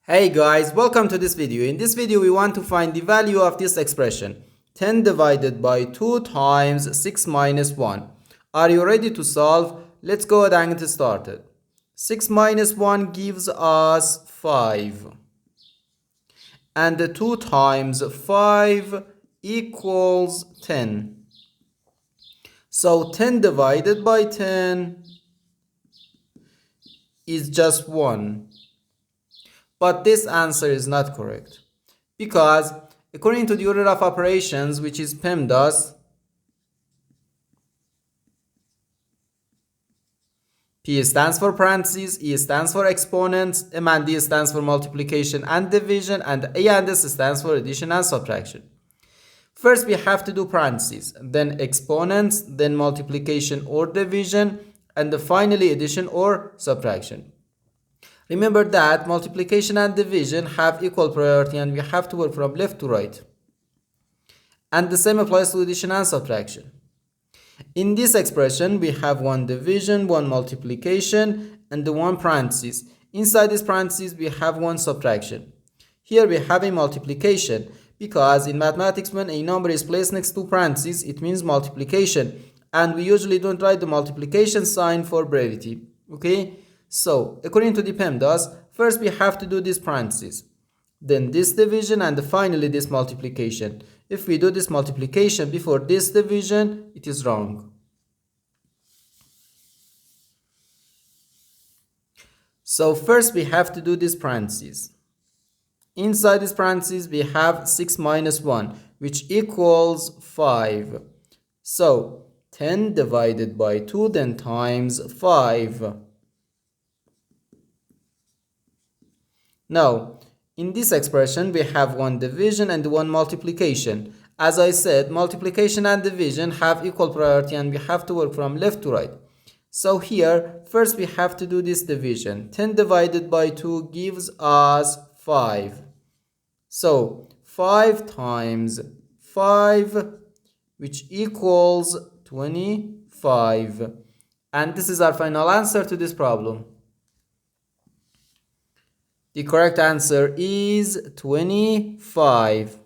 Hey guys, welcome to this video. In this video we want to find the value of this expression 10 divided by 2 times 6 minus 1. Are you ready to solve? Let's go ahead and get started. 6 minus 1 gives us 5. And the 2 times 5 equals 10. So 10 divided by 10 is just 1. But this answer is not correct because according to the order of operations, which is PEMDAS, P stands for parentheses, E stands for exponents, M and D stands for multiplication and division, and A and S stands for addition and subtraction. First we have to do parentheses, then exponents, then multiplication or division, and finally addition or subtraction. Remember that multiplication and division have equal priority and we have to work from left to right. And the same applies to addition and subtraction. In this expression, we have one division, one multiplication, and the one parenthesis. Inside this parenthesis, we have one subtraction. Here we have a multiplication because in mathematics, when a number is placed next to parentheses, it means multiplication. And we usually don't write the multiplication sign for brevity. Okay? So, according to the PEMDAS, first we have to do this parenthesis, then this division, and finally this multiplication. If we do this multiplication before this division, it is wrong. So, first we have to do this parenthesis. Inside this parenthesis, we have 6 minus 1, which equals 5. So, 10 divided by 2, then times 5. Now, in this expression, we have one division and one multiplication. As I said, multiplication and division have equal priority and we have to work from left to right. So here, first we have to do this division. 10 divided by 2 gives us 5. So, 5 times 5, which equals 25. And this is our final answer to this problem. The correct answer is 25.